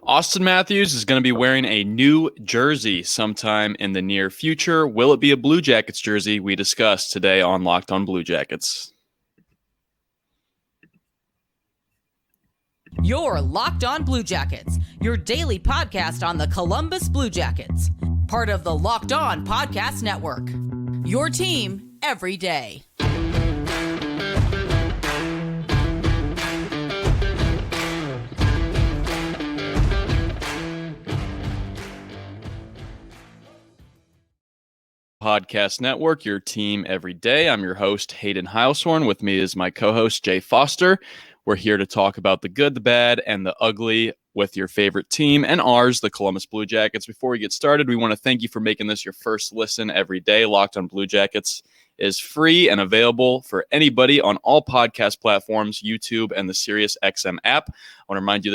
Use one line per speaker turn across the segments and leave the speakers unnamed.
Auston Matthews is going to be wearing a new jersey sometime in the near future. Will it be a Blue Jackets jersey? We discussed today on Locked on Blue Jackets.
You're Locked on Blue Jackets, your daily podcast on the Columbus Blue Jackets, part of the Locked on Podcast Network. Your team every day.
Podcast Network, your team every day. I'm your host, Hayden Heilshorn. With me is my co-host, Jay Foster. We're here to talk about the good, the bad, and the ugly with your favorite team and ours, the Columbus Blue Jackets. Before we get started, we want to thank you for making this your first listen every day. Locked on Blue Jackets is free and available for anybody on all podcast platforms, YouTube, and the SiriusXM app. I want to remind you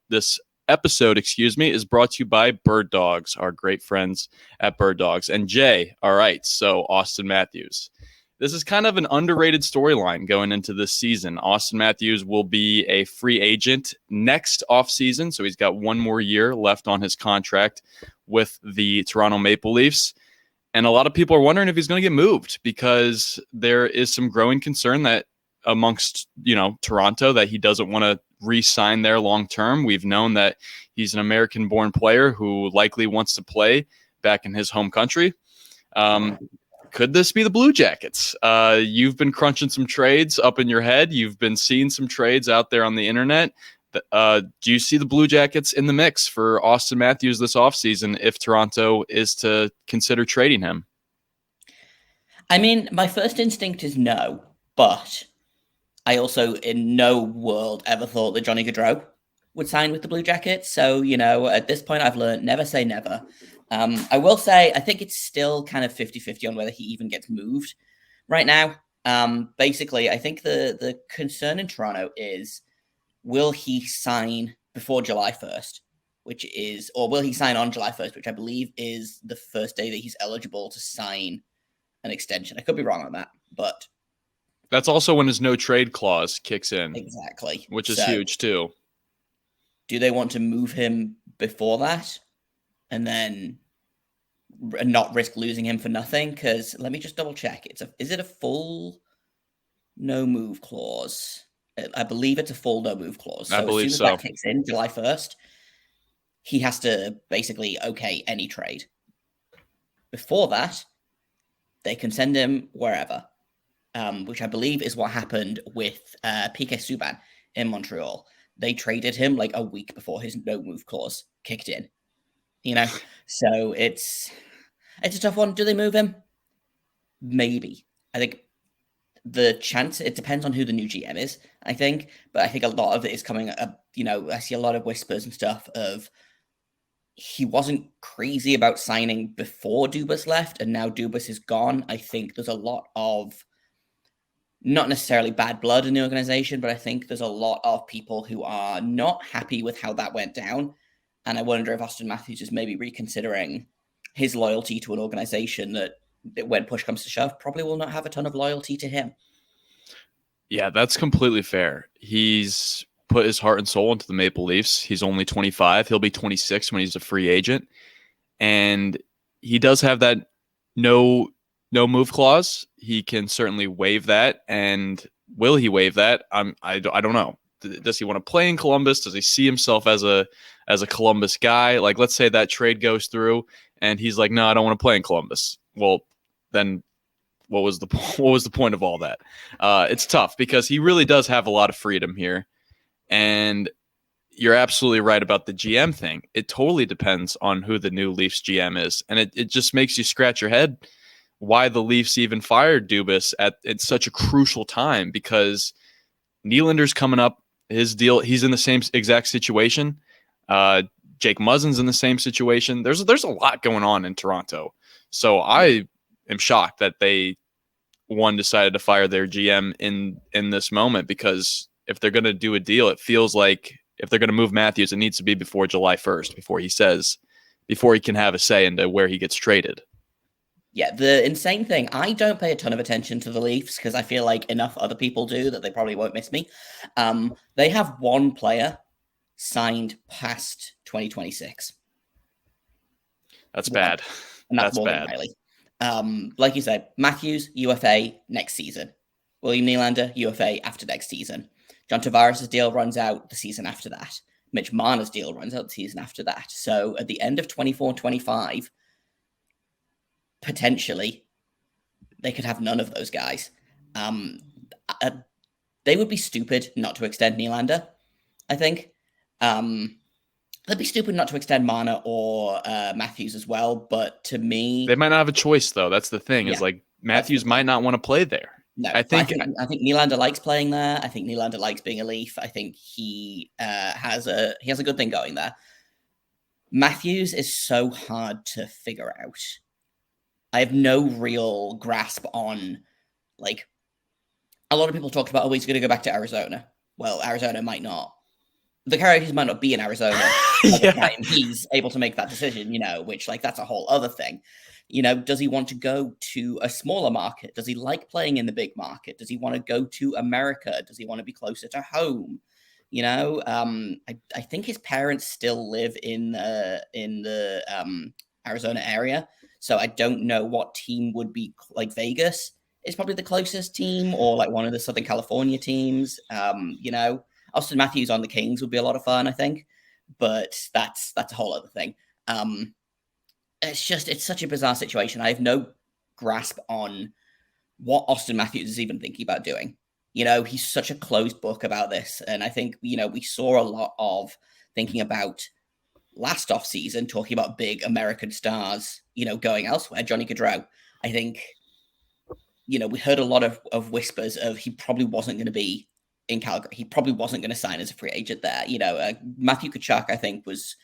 this episode, is brought to you by Birddogs, our great friends at Birddogs. And Jay, all right, so Auston Matthews. This is kind of an underrated storyline going into this season. Auston Matthews will be a free agent next offseason, so he's got one more year left on his contract with the Toronto Maple Leafs. And a lot of people are wondering if he's going to get moved because there is some growing concern that amongst, Toronto, that he doesn't want to re-sign there long-term. We've known that he's an American-born player who likely wants to play back in his home country. Could this be the Blue Jackets? You've been crunching some trades up in your head. You've been seeing some trades out there on the internet. Do you see the Blue Jackets in the mix for Auston Matthews this offseason if Toronto is to consider trading him?
I mean, my first instinct is no, but I also in no world ever thought that Johnny Gaudreau would sign with the Blue Jackets. So, at this point, I've learned never say never. I will say, I think it's still kind of 50-50 on whether he even gets moved right now. Basically, I think the concern in Toronto is, will he sign before July 1st, or will he sign on July 1st, which I believe is the first day that he's eligible to sign an extension. I could be wrong on that, but
that's also when his no trade clause kicks in.
Exactly.
Which is huge too.
Do they want to move him before that and then not risk losing him for nothing? Because let me just double check. Is it a full no move clause? I believe it's a full no move clause. So
I believe
as soon as that kicks in July 1st, he has to basically okay any trade. Before that, they can send him wherever. Which I believe is what happened with PK Subban in Montreal. They traded him like a week before his no-move clause kicked in. So it's a tough one. Do they move him? Maybe. I think the chance, it depends on who the new GM is, I think. But I think a lot of it is coming up, I see a lot of whispers and stuff of he wasn't crazy about signing before Dubas left, and now Dubas is gone. I think there's a lot of not necessarily bad blood in the organization, but I think there's a lot of people who are not happy with how that went down. And I wonder if Auston Matthews is maybe reconsidering his loyalty to an organization that when push comes to shove, probably will not have a ton of loyalty to him.
Yeah, that's completely fair. He's put his heart and soul into the Maple Leafs. He's only 25. He'll be 26 when he's a free agent. And he does have that no move clause. He can certainly waive that. And will he waive that? I don't know. Does he want to play in Columbus? Does he see himself as a Columbus guy? Like, let's say that trade goes through and he's like, no, I don't want to play in Columbus. Well, then what was the point of all that? It's tough because he really does have a lot of freedom here. And you're absolutely right about the GM thing. It totally depends on who the new Leafs GM is. And it just makes you scratch your head why the Leafs even fired Dubas at such a crucial time, because Nylander's coming up his deal. He's in the same exact situation. Jake Muzzin's in the same situation. There's a lot going on in Toronto. So I am shocked that they decided to fire their GM in this moment, because if they're going to do a deal, it feels like if they're going to move Matthews, it needs to be before July 1st, before he can have a say into where he gets traded.
Yeah, the insane thing, I don't pay a ton of attention to the Leafs because I feel like enough other people do that they probably won't miss me. They have one player signed past 2026.
That's bad.
And that's more
bad.
than Riley. Like you said, Matthews, UFA next season. William Nylander, UFA after next season. John Tavares' deal runs out the season after that. Mitch Marner's deal runs out the season after that. So at the end of 24-25, potentially, they could have none of those guys. They would be stupid not to extend Nylander, I think. They'd be stupid not to extend Marner or Matthews as well. But to me...
They might not have a choice, though. That's the thing. Is like Matthews might not want to play there.
No, I think Nylander likes playing there. I think Nylander likes being a Leaf. I think he has a good thing going there. Matthews is so hard to figure out. I have no real grasp on, like, a lot of people talked about, he's going to go back to Arizona. Well, Arizona might not. The Coyotes might not be in Arizona at the time he's able to make that decision, which, like, that's a whole other thing. Does he want to go to a smaller market? Does he like playing in the big market? Does he want to go to America? Does he want to be closer to home? I think his parents still live in the Arizona area. So I don't know what team would be, like, Vegas is probably the closest team, or like one of the Southern California teams. Auston Matthews on the Kings would be a lot of fun, I think. But that's a whole other thing. It's such a bizarre situation. I have no grasp on what Auston Matthews is even thinking about doing. He's such a closed book about this. And I think, we saw a lot of thinking about last off season, talking about big American stars, going elsewhere. Johnny Gaudreau. I think, we heard a lot of whispers of he probably wasn't going to be in Calgary. He probably wasn't going to sign as a free agent there. Matthew Tkachuk, I think, was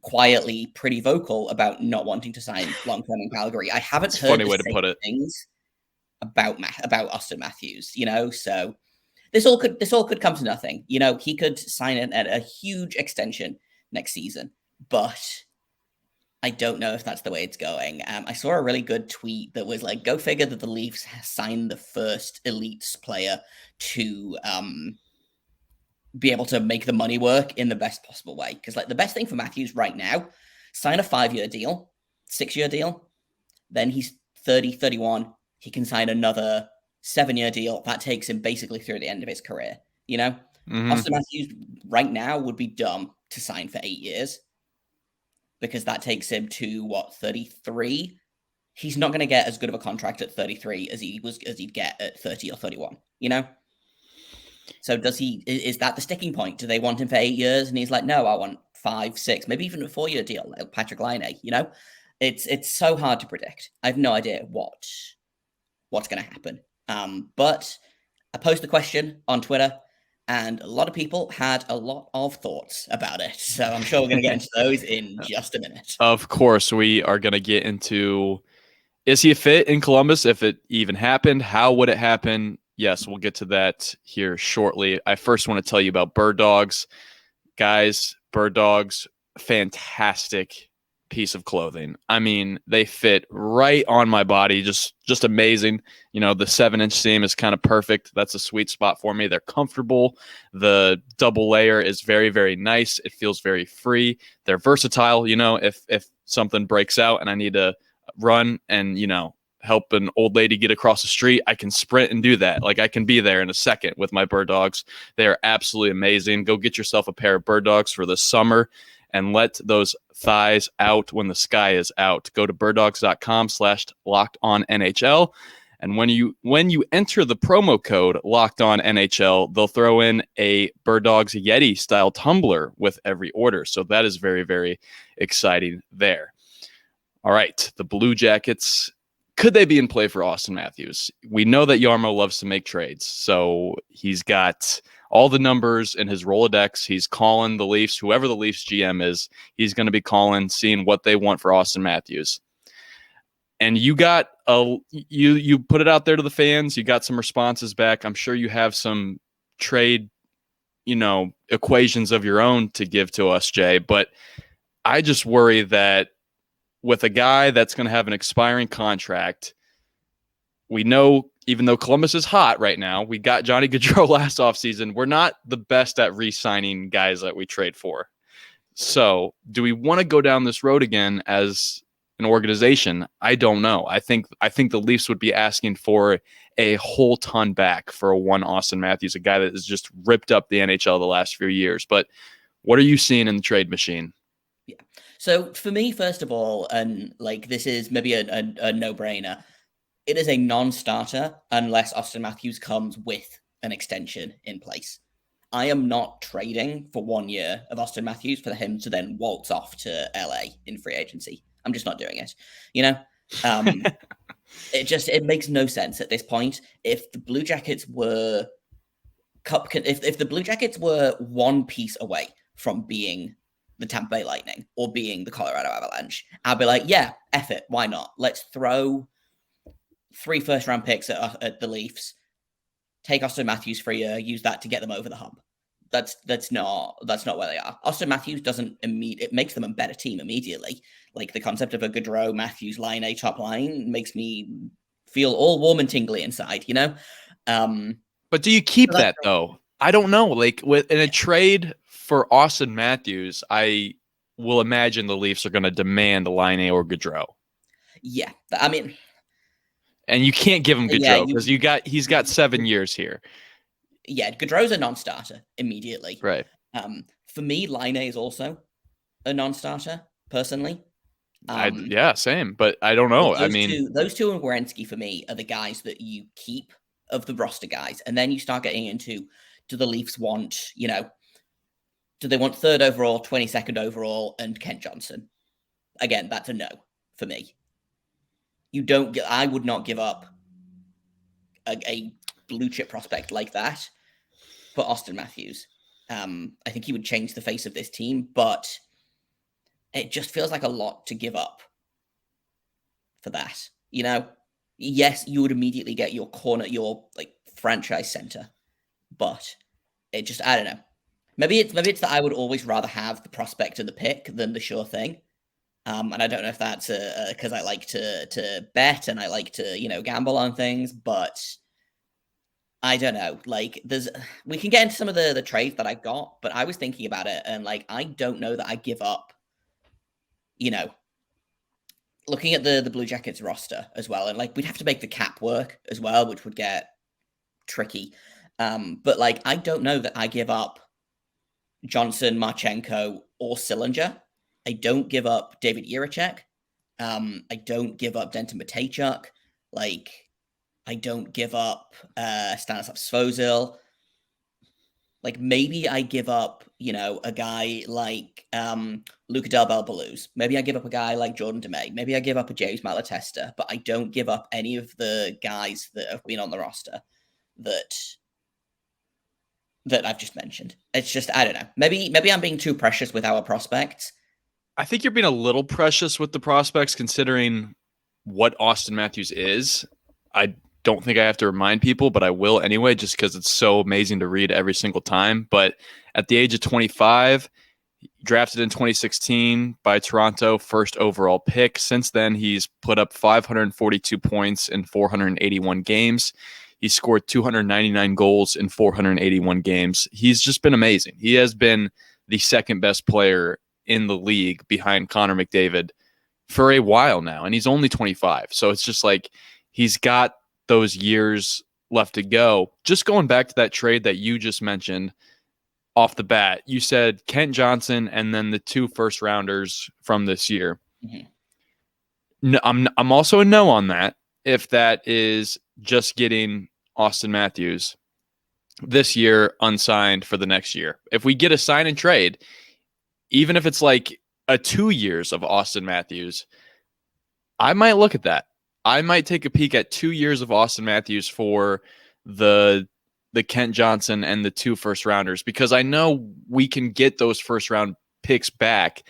quietly pretty vocal about not wanting to sign long-term in Calgary. I haven't heard
funny way to put it.
Things about Auston Matthews, so this all could come to nothing. He could sign a huge extension next season, but I don't know if that's the way it's going. I saw a really good tweet that was like, go figure that the Leafs signed the first Elites player to be able to make the money work in the best possible way. Because, like, the best thing for Matthews right now, sign a 5-year deal, 6-year deal. Then he's 30, 31. He can sign another 7-year deal. That takes him basically through the end of his career. Auston Matthews right now would be dumb to sign for 8 years, because that takes him to 33. He's not going to get as good of a contract at 33 as he'd get at 30 or 31, So is that the sticking point? Do they want him for 8 years? And he's like, no, I want 5, 6, maybe even a 4-year deal, like Patrick Laine, It's so hard to predict. I have no idea what's going to happen. But I posed the question on Twitter, and a lot of people had a lot of thoughts about it. So I'm sure we're going to get into those in just a minute.
Of course, we are going to get into, is he a fit in Columbus? If it even happened, how would it happen? Yes, we'll get to that here shortly. I first want to tell you about Birddogs. Guys, Birddogs, fantastic piece of clothing. I mean, they fit right on my body. Just amazing. The 7-inch seam is kind of perfect. That's a sweet spot for me. They're comfortable. The double layer is very, very nice. It feels very free. They're versatile. If something breaks out and I need to run and, help an old lady get across the street, I can sprint and do that. Like, I can be there in a second with my Birddogs. They are absolutely amazing. Go get yourself a pair of Birddogs for the summer and let those thighs out when the sky is out. Go to birddogs.com/LockedOnNHL. And when you enter the promo code LockedOnNHL, they'll throw in a Birddogs Yeti style tumbler with every order. So that is very, very exciting there. All right, the Blue Jackets. Could they be in play for Auston Matthews? We know that Jarmo loves to make trades, so he's got all the numbers in his Rolodex. He's calling the Leafs, whoever the Leafs GM is, he's going to be calling, seeing what they want for Auston Matthews. And you got you put it out there to the fans. You got some responses back. I'm sure you have some trade, equations of your own to give to us, Jay. But I just worry that with a guy that's going to have an expiring contract, we know even though Columbus is hot right now, we got Johnny Gaudreau last offseason. We're not the best at re-signing guys that we trade for. So do we want to go down this road again as an organization? I don't know. I think the Leafs would be asking for a whole ton back for one Auston Matthews, a guy that has just ripped up the NHL the last few years. But what are you seeing in the trade machine?
Yeah. So for me, first of all, and like this is maybe a no-brainer, it is a non-starter unless Auston Matthews comes with an extension in place. I am not trading for 1 year of Auston Matthews for him to then waltz off to LA in free agency. I'm just not doing it. It makes no sense at this point. If the Blue Jackets were if the Blue Jackets were one piece away from being the Tampa Bay Lightning or being the Colorado Avalanche, I'd be like, yeah, F it, why not? Let's throw 3 first-round picks at the Leafs, take Auston Matthews for a year, use that to get them over the hump. That's not where they are. Auston Matthews it makes them a better team immediately. Like the concept of a Gaudreau Matthews line, a top line, makes me feel all warm and tingly inside,
But do you keep that though? I don't know. Like in a trade for Auston Matthews, I will imagine the Leafs are going to demand a line A or Gaudreau.
Yeah, I mean,
and you can't give him Gaudreau because he's got 7 years here.
Yeah, Gaudreau's a non-starter immediately.
Right.
For me, Line A is also a non-starter, personally.
Same, but I don't know.
Those two and Werenski for me are the guys that you keep of the roster guys, and then you start getting into, do the Leafs want, do they want 3rd overall, 22nd overall, and Kent Johnson? Again, that's a no for me. I would not give up a blue chip prospect like that for Auston Matthews. I think he would change the face of this team, but it just feels like a lot to give up for that. Yes, you would immediately get your franchise center, but it just, I don't know. Maybe it's that I would always rather have the prospect of the pick than the sure thing. And I don't know if that's because I like to bet and I like to, gamble on things, but I don't know. Like, we can get into some of the trades that I got, but I was thinking about it, and I don't know that I give up. Looking at the Blue Jackets roster as well, and we'd have to make the cap work as well, which would get tricky. But I don't know that I give up Johnson, Marchenko, or Sillinger. I don't give up David Jiricek. I don't give up Denton Matejchuk. I don't give up Stanislav Svozil. Maybe I give up, a guy like Luka Del Bel-Beluz. Maybe I give up a guy like Jordan DeMay. Maybe I give up a James Malatesta, but I don't give up any of the guys that have been on the roster that I've just mentioned. It's just, I don't know. Maybe I'm being too precious with our prospects.
I think you're being a little precious with the prospects considering what Auston Matthews is. I don't think I have to remind people, but I will anyway, just because it's so amazing to read every single time. But at the age of 25, drafted in 2016 by Toronto, 1st overall pick. Since then, he's put up 542 points in 481 games. He scored 299 goals in 481 games. He's just been amazing. He has been the 2nd best player in the league behind Connor McDavid for a while now. And he's only 25. So it's just he's got those years left to go. Just going back to that trade that you just mentioned off the bat, you said Kent Johnson and then the 2 first-rounders from this year. Mm-hmm. No, I'm also a no on that. If that is just getting Auston Matthews this year unsigned for the next year. If we get a sign and trade, even if it's a 2 years of Auston Matthews, I might look at that. I might take a peek at 2 years of Auston Matthews for the Kent Johnson and the 2 first-rounders, because I know we can get those first-round picks back,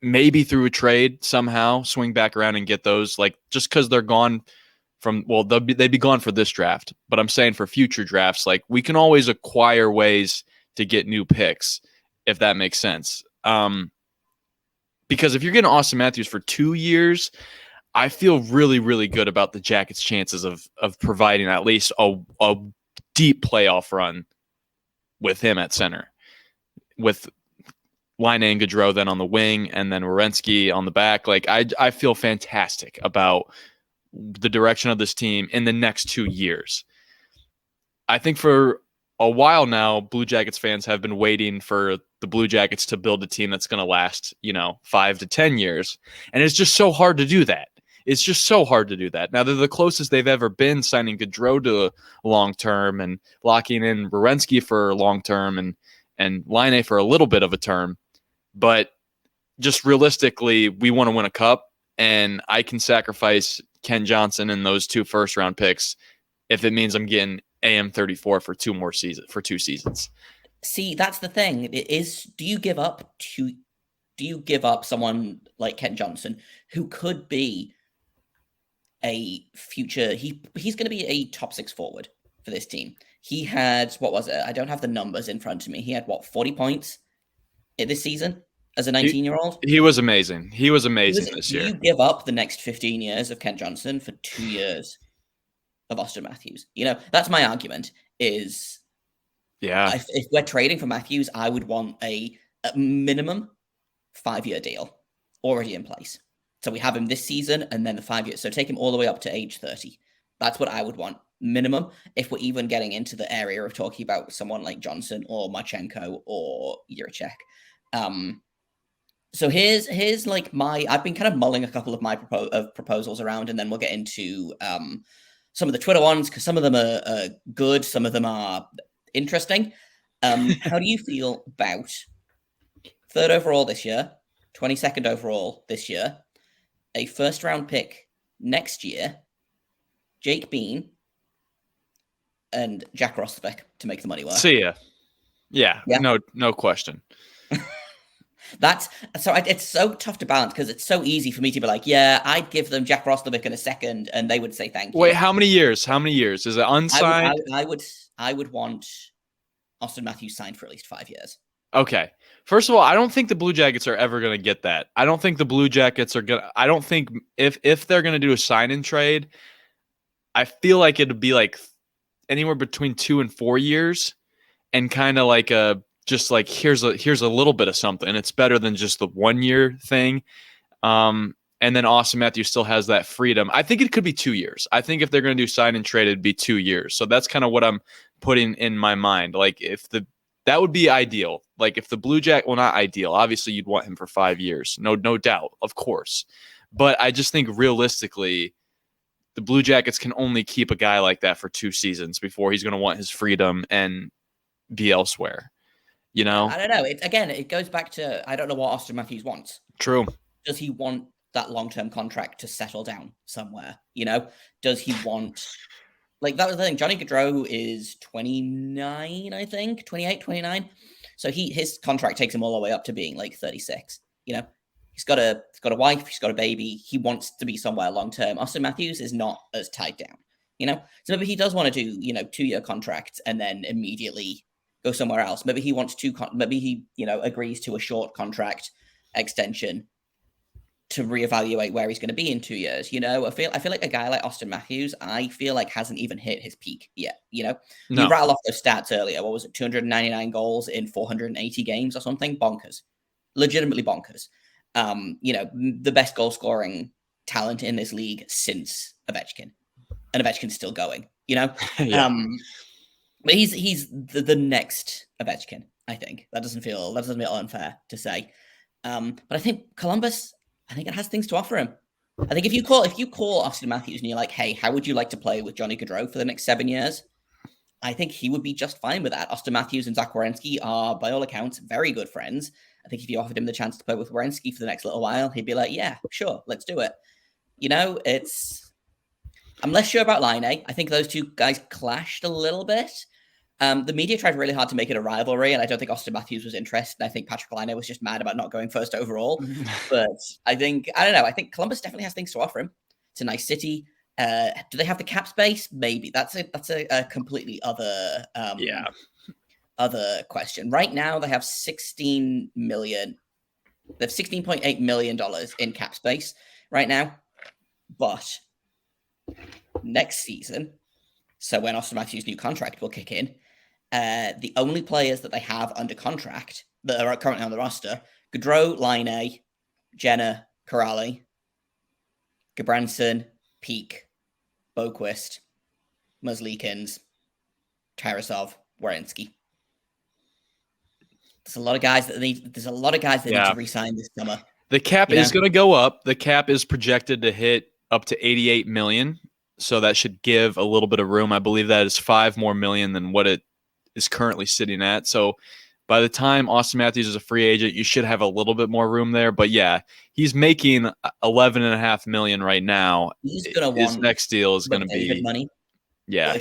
maybe through a trade somehow, swing back around and get those, just because they're gone from, they'd be gone for this draft, but I'm saying for future drafts, we can always acquire ways to get new picks, if that makes sense. Because if you're getting Auston Matthews for 2 years, I feel really, really good about the Jackets' chances of providing at least a deep playoff run with him at center, with Laine and Gaudreau then on the wing, and then Werenski on the back. Like I feel fantastic about the direction of this team in the next 2 years. I think for a while now, Blue Jackets fans have been waiting for the Blue Jackets to build a team that's going to last, 5 to 10 years. And it's just so hard to do that. It's just so hard to do that. Now, they're the closest they've ever been signing Gaudreau to long-term and locking in Werenski for long-term and Laine for a little bit of a term. But just realistically, we want to win a cup, and I can sacrifice Ken Johnson and those 2 first-round picks if it means I'm getting AM34 for 2 seasons.
See, that's the thing. Do you give up someone like Ken Johnson who could be a future? He's going to be a top 6 forward for this team. He had, what was it? I don't have the numbers in front of me. He had 40 points in this season as a 19-year-old.
He was amazing. He was amazing this year.
You give up the next 15 years of Ken Johnson for 2 years of Auston Matthews. That's my argument is, if we're trading for Matthews, I would want a minimum 5-year deal already in place. So we have him this season and then the 5 years. So take him all the way up to age 30. That's what I would want minimum. If we're even getting into the area of talking about someone like Johnson or Marchenko or Jiricek. So here's like I've been kind of mulling a couple of my proposals around, and then we'll get into some of the Twitter ones, because some of them are good, some of them are interesting. How do you feel about 3rd overall this year, 22nd overall this year, a 1st round pick next year, Jake Bean, and Jack Roslovic to make the money work?
See ya. Yeah. No question.
It's so tough to balance, because it's so easy for me to be like, yeah, I'd give them Jack Roslovic in a second, and they would say thank you.
Wait, how many years? Is it unsigned?
I would want Auston Matthews signed for at least 5 years.
Okay. First of all, I don't think the Blue Jackets are ever going to get that. I don't think the Blue Jackets are going to. I don't think if they're going to do a sign and trade, I feel like it'd be like anywhere between 2 and 4 years, and kind of like just like here's a little bit of something. It's better than just the 1 year thing. And then Auston Matthews still has that freedom. I think it could be 2 years. I think if they're going to do sign and trade, it'd be 2 years. So that's kind of what I'm putting in my mind. Like that would be ideal. Like if the Blue Jack, well, not ideal. Obviously, you'd want him for 5 years. No doubt, of course. But I just think realistically, the Blue Jackets can only keep a guy like that for 2 seasons before he's going to want his freedom and be elsewhere. I
don't know. It goes back to, I don't know what Auston Matthews wants.
True.
Does he want that long-term contract to settle down somewhere? Does he want, like, that was the thing. Johnny Gaudreau is 29, I think, 28, 29. So his contract takes him all the way up to being like 36. He's got a wife, he's got a baby. He wants to be somewhere long-term. Auston Matthews is not as tied down, So maybe he does want to do, 2-year contracts and then immediately go somewhere else. Maybe he wants maybe he, agrees to a short contract extension to reevaluate where he's going to be in 2 years. I feel like a guy like Auston Matthews, I feel like hasn't even hit his peak yet.
No.
You rattle off those stats earlier. What was it? 299 goals in 480 games or something? Bonkers. Legitimately bonkers. The best goal scoring talent in this league since Ovechkin. And Ovechkin's still going, Yeah. But he's the next Ovechkin, I think. That doesn't feel unfair to say. But I think Columbus, it has things to offer him. I think if you call Auston Matthews and you're like, hey, how would you like to play with Johnny Gaudreau for the next 7 years? I think he would be just fine with that. Auston Matthews and Zach Werenski are, by all accounts, very good friends. I think if you offered him the chance to play with Werenski for the next little while, he'd be like, yeah, sure, let's do it. I'm less sure about Laine. I think those two guys clashed a little bit. The media tried really hard to make it a rivalry, and I don't think Auston Matthews was interested. I think Patrick Laine was just mad about not going 1st overall. But I don't know. I think Columbus definitely has things to offer him. It's a nice city. Do they have the cap space? Maybe. That's a completely other other question. Right now, they have $16 million. They have $16.8 million in cap space right now. But next season, so when Auston Matthews' new contract will kick in, the only players that they have under contract that are currently on the roster: Gaudreau, Laine, Jenner, Corrali, Gabranson, Peak, Boquist, Muslikins, Tarasov, Werenski. There's a lot of guys that need. There's a lot of guys that need to re-sign this summer.
The cap is going to go up. The cap is projected to hit up to $88 million, so that should give a little bit of room. I believe that is $5 more million than what it is currently sitting at. So by the time Auston Matthews is a free agent, you should have a little bit more room there. But yeah, he's making $11.5 million right now.
He's going to
his next deal is going to be
money.
Yeah,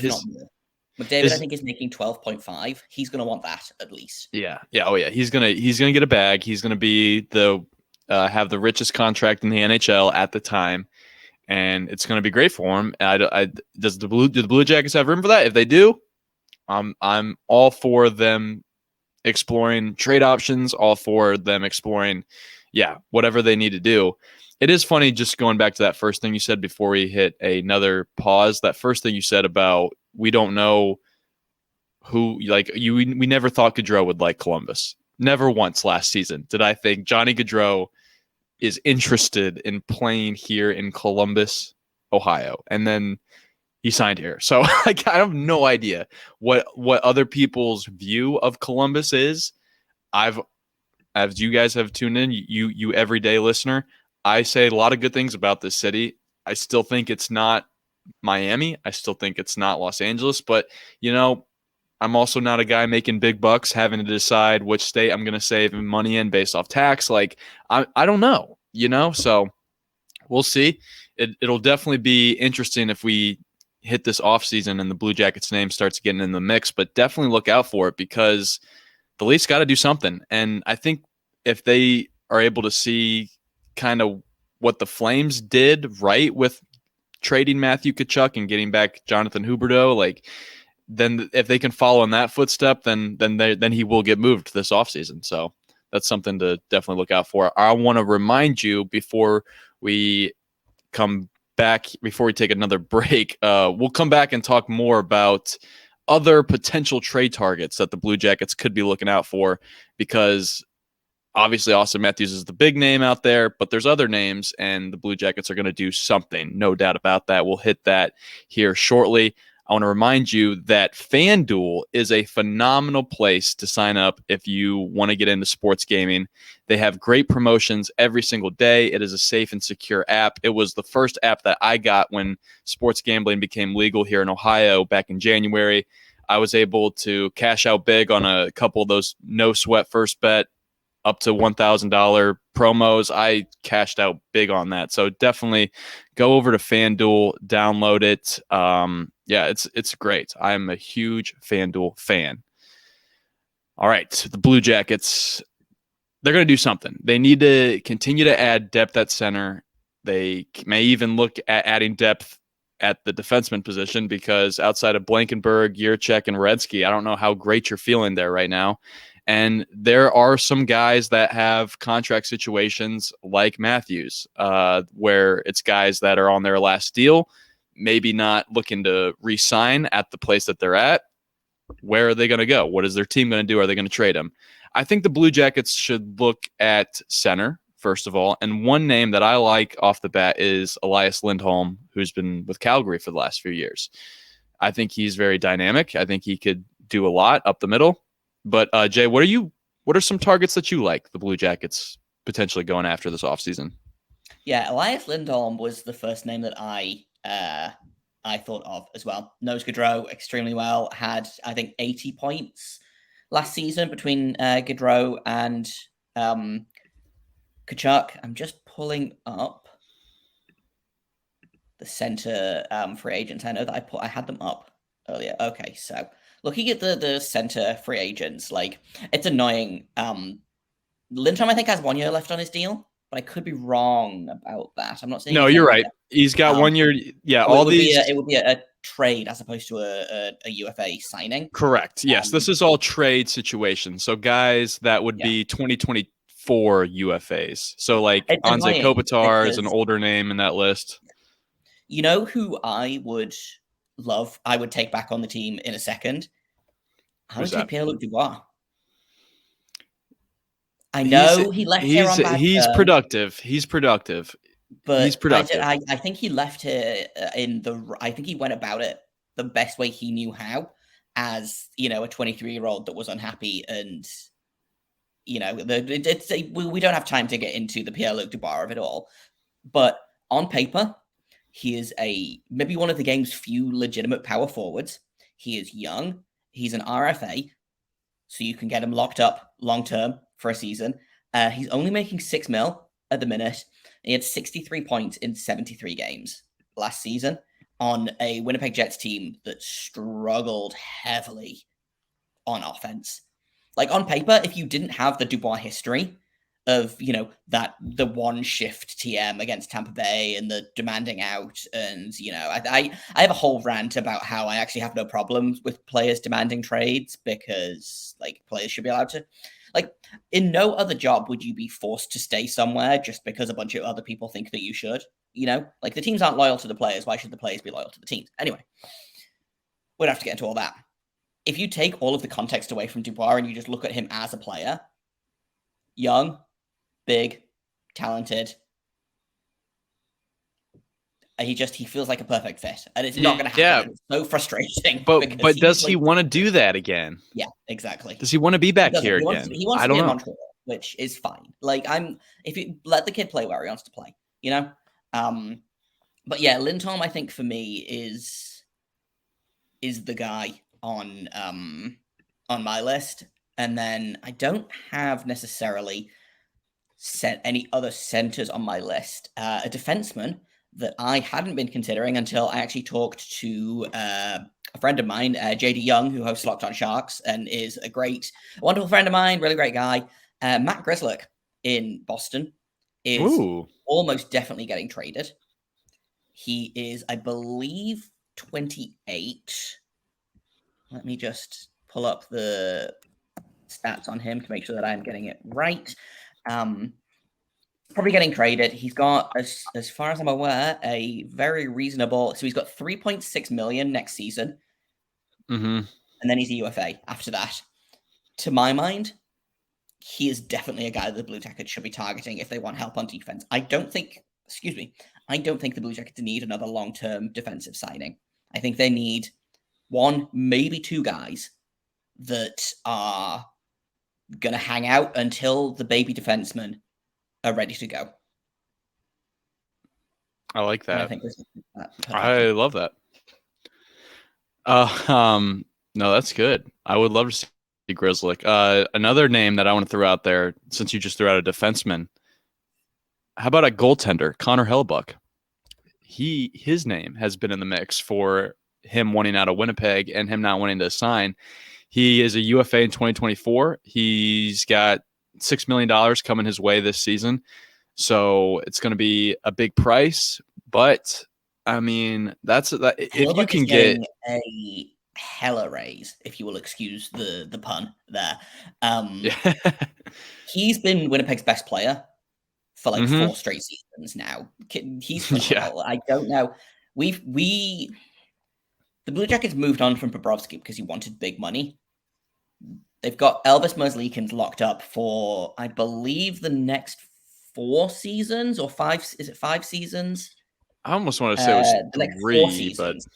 McDavid, I think, is making 12.5. He's going to want that at least.
Yeah. Oh yeah. He's gonna get a bag. He's gonna be the have the richest contract in the NHL at the time, and it's gonna be great for him. Do the Blue Jackets have room for that? If they do, I'm all for them exploring trade options. All for them exploring, whatever they need to do. It is funny, just going back to that first thing you said before we hit another pause. That first thing you said about we don't know who, we never thought Gaudreau would like Columbus. Never once last season did I think Johnny Gaudreau is interested in playing here in Columbus, Ohio. And then he signed here. So I have no idea what other people's view of Columbus is. As you guys have tuned in, you everyday listener, I say a lot of good things about this city. I still think it's not Miami. I still think it's not Los Angeles. But, I'm also not a guy making big bucks, having to decide which state I'm going to save money in based off tax. I don't know, so we'll see. It'll definitely be interesting if we hit this offseason and the Blue Jackets name starts getting in the mix, but definitely look out for it because the Leafs got to do something. And I think if they are able to see kind of what the Flames did right with trading Matthew Tkachuk and getting back Jonathan Huberdeau, then if they can follow in that footstep, then he will get moved this offseason. So that's something to definitely look out for. I want to remind you before we take another break, we'll come back and talk more about other potential trade targets that the Blue Jackets could be looking out for, because obviously Auston Matthews is the big name out there, but there's other names, and the Blue Jackets are going to do something. No doubt about that. We'll hit that here shortly. I want to remind you that FanDuel is a phenomenal place to sign up if you want to get into sports gaming. They have great promotions every single day. It is a safe and secure app. It was the first app that I got when sports gambling became legal here in Ohio back in January. I was able to cash out big on a couple of those no sweat first bet up to $1,000 promos. I cashed out big on that. So definitely go over to FanDuel, download it. It's great. I'm a huge FanDuel fan. All right, the Blue Jackets, they're going to do something. They need to continue to add depth at center. They may even look at adding depth at the defenseman position, because outside of Blankenburg, Yurchek, and Redsky, I don't know how great you're feeling there right now. And there are some guys that have contract situations like Matthews, where it's guys that are on their last deal, maybe not looking to re-sign at the place that they're at. Where are they going to go? What is their team going to do? Are they going to trade him? I think the Blue Jackets should look at center, first of all. And one name that I like off the bat is Elias Lindholm, who's been with Calgary for the last few years. I think he's very dynamic. I think he could do a lot up the middle. But Jay, what are some targets that you like the Blue Jackets potentially going after this offseason?
Yeah, Elias Lindholm was the first name that I thought of as well. Knows Gaudreau extremely well. Had, I think, 80 points last season between Gaudreau and Tkachuk. I'm just pulling up the center free agents. I know that I had them up earlier. Okay, so looking at the center free agents, it's annoying. Lindholm, I think, has 1 year left on his deal, but I could be wrong about that. I'm not saying.
No, you're right. He's got 1 year. Yeah,
it would be a trade as opposed to a UFA signing.
Correct. Yes, this is all trade situations. So guys that would be 2024 UFAs. So Anze Kopitar is an older name in that list.
You know who I would love? I would take back on the team in a second. I would take Pierre-Luc Dubois. I know he left here on bad
He's
terms,
productive. He's productive.
but
he's productive.
I think he left here I think he went about it the best way he knew how, as a 23-year-old that was unhappy, and we don't have time to get into the Pierre-Luc Dubois of it all, but on paper, he is maybe one of the game's few legitimate power forwards. He is young. He's an RFA, so you can get him locked up long term for a season. He's only making $6 million at the minute. He had 63 points in 73 games last season on a Winnipeg Jets team that struggled heavily on offense. Like, on paper, if you didn't have the Dubois history of, the one shift TM against Tampa Bay and the demanding out, and, I have a whole rant about how I actually have no problems with players demanding trades, because, players should be allowed to. In no other job would you be forced to stay somewhere just because a bunch of other people think that you should, the teams aren't loyal to the players. Why should the players be loyal to the teams? Anyway, we don't have to get into all that. If you take all of the context away from Dubois and you just look at him as a player, young, big, talented, he feels like a perfect fit, and it's not going to happen. It's so frustrating.
But does he want to do that again?
Yeah, exactly.
Does he want to be back here again?
He wants to be in Montreal, which is fine. If you let the kid play where he wants to play, But yeah, Lindholm, I think for me is the guy on my list, and then I don't have necessarily set any other centers on my list. A defenseman that I hadn't been considering until I actually talked to a friend of mine, JD Young, who hosts Locked on Sharks and is a wonderful friend of mine, really great guy. Matt Grzelcyk in Boston is almost definitely getting traded. He is, I believe, 28. Let me just pull up the stats on him to make sure that I'm getting it right. Probably getting traded. He's got, as far as I'm aware, a very reasonable. So he's got $3.6 million next season, and then he's a UFA after that. To my mind, he is definitely a guy that the Blue Jackets should be targeting if they want help on defense. I don't think the Blue Jackets need another long-term defensive signing. I think they need one, maybe two guys that are going to hang out until the baby defensemen are ready to go.
I like that.
I think
I love that. No, that's good. I would love to see Grzelcyk. Another name that I want to throw out there, since you just threw out a defenseman, how about a goaltender, Connor Hellebuyck? His name has been in the mix for him wanting out of Winnipeg and him not wanting to sign. He is a UFA in 2024. He's got $6 million coming his way this season. So it's going to be a big price. But, I mean, if you can get
a hella raise, if you will excuse the pun there. He's been Winnipeg's best player for 4 straight seasons now. He's phenomenal. I don't know. The Blue Jackets moved on from Bobrovsky because he wanted big money. They've got Elvis Merzlikins locked up for, I believe, the next 4 seasons or 5. Is it 5 seasons?
I almost want to say it was
the next
3,
4 seasons. But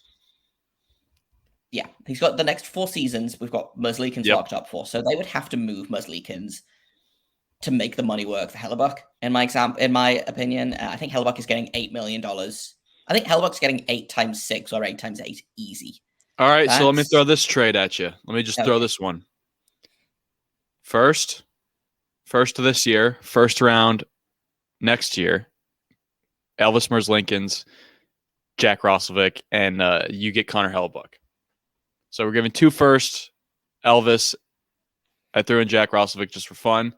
yeah, he's got the next 4 seasons. We've got Merzlikins locked up for, so they would have to move Merzlikins to make the money work for Hellebuyck. In my opinion, I think Hellebuyck is getting $8 million. I think Hellebuyck's getting 8 times 6 or 8 times 8 easy.
All right, so let me throw this trade at you. Let me just throw this one. First of this year, first round next year, Elvis Merzlikins, Jack Roslovic, and you get Connor Hellebuyck. So we're giving 2 firsts, Elvis. I threw in Jack Roslovic just for fun,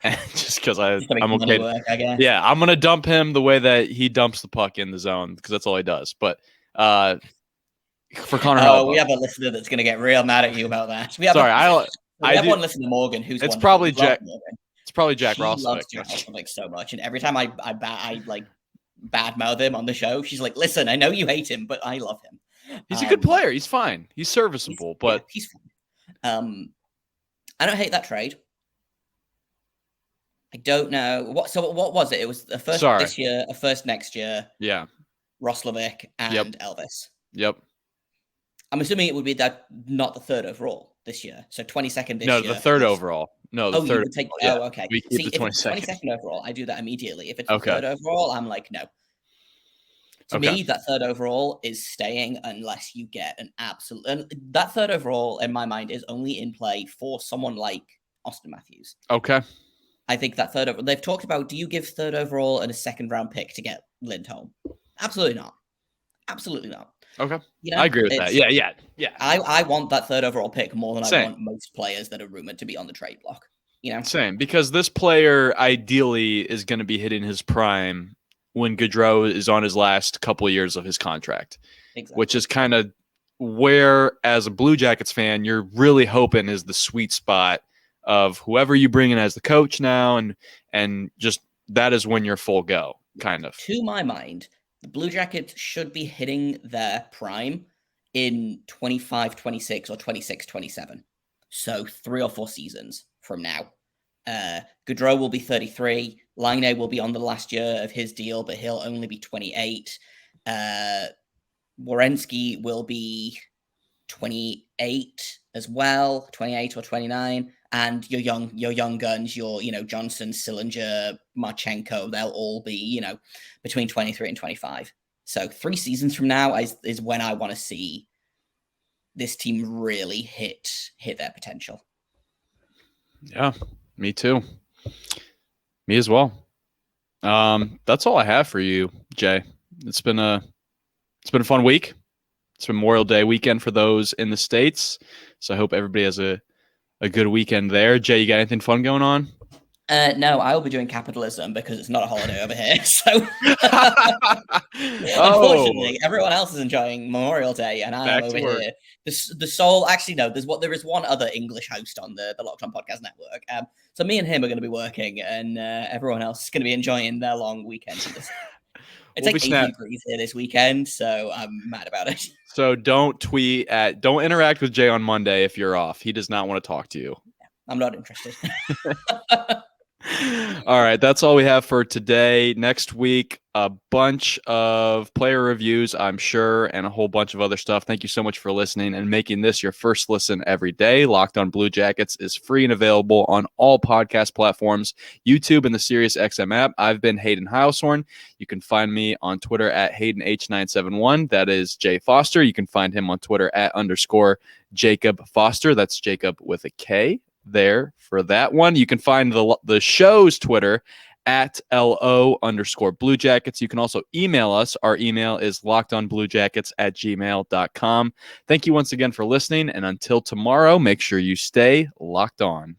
and just because I'm okay.
Work, I guess.
Yeah, I'm gonna dump him the way that he dumps the puck in the zone because that's all he does. But for Connor Hellebuyck,
we have a listener that's gonna get real mad at you about that. We have one listener, Morgan, who's
it's probably Jack.
Morgan.
It's probably Jack
He
Roslovic.
loves Jack Roslovic so much, and every time I badmouth him on the show. She's like, listen, I know you hate him, but I love him.
He's a good player. He's fine. He's serviceable, but
he's fine. I don't hate that trade. I don't know what was it? It was a first this year, a first next year.
Yeah.
Roslovic and Elvis.
Yep.
I'm assuming it would be that not the third overall this year. So 22nd this year.
No, the third overall. No, the third.
Okay.
We keep the 22nd.
If it's 22nd overall, I do that immediately. If it's the third overall, I'm like, no. To me, that third overall is staying unless you get an absolute. And that third overall, in my mind, is only in play for someone like Auston Matthews.
Okay.
I think that third overall. They've talked about, do you give third overall and a second round pick to get Lindholm? Absolutely not. Absolutely not.
Okay. I agree with that. Yeah.
I want that third overall pick more than I want most players that are rumored to be on the trade block.
Same, because this player ideally is going to be hitting his prime when Gaudreau is on his last couple of years of his contract, which is kind of where, as a Blue Jackets fan, you're really hoping is the sweet spot of whoever you bring in as the coach now, and just that is when you're full go, kind of.
To my mind, the Blue Jackets should be hitting their prime in 25, 26, or 26, 27. So 3 or 4 seasons from now. Gaudreau will be 33. Laine will be on the last year of his deal, but he'll only be 28. Werenski will be 28 as well, 28 or 29. And your young guns, your Johnson, Sillinger, Marchenko, they'll all be between 23 and 25. So 3 seasons from now is when I want to see this team really hit their potential.
Yeah, me too. Me as well. That's all I have for you, Jay. It's been a fun week. It's Memorial Day weekend for those in the States. So I hope everybody has a good weekend there. Jay, you got anything fun going on?
No, I will be doing capitalism because it's not a holiday over here. So unfortunately, everyone else is enjoying Memorial Day, and I'm over here. The sole, actually, no. There is one other English host on the Locked On Podcast Network. So me and him are going to be working, and everyone else is going to be enjoying their long weekend. It's like 80 degrees here this weekend, so I'm mad about it.
So don't interact with Jay on Monday if you're off. He does not want to talk to you.
I'm not interested.
All right, that's all we have for today. Next week, a bunch of player reviews, I'm sure, and a whole bunch of other stuff. Thank you so much for listening and making this your first listen every day. Locked On Blue Jackets is free and available on all podcast platforms, YouTube, and the SiriusXM app. I've been Hayden Heilshorn. You can find me on Twitter at HaydenH971. That is Jay Foster. You can find him on Twitter at _Jacob Foster. That's Jacob with a K there for that one. You can find the show's Twitter at LO_Blue Jackets. You can also email us. Our email is lockedonbluejackets@gmail.com. Thank you once again for listening. And until tomorrow, make sure you stay locked on.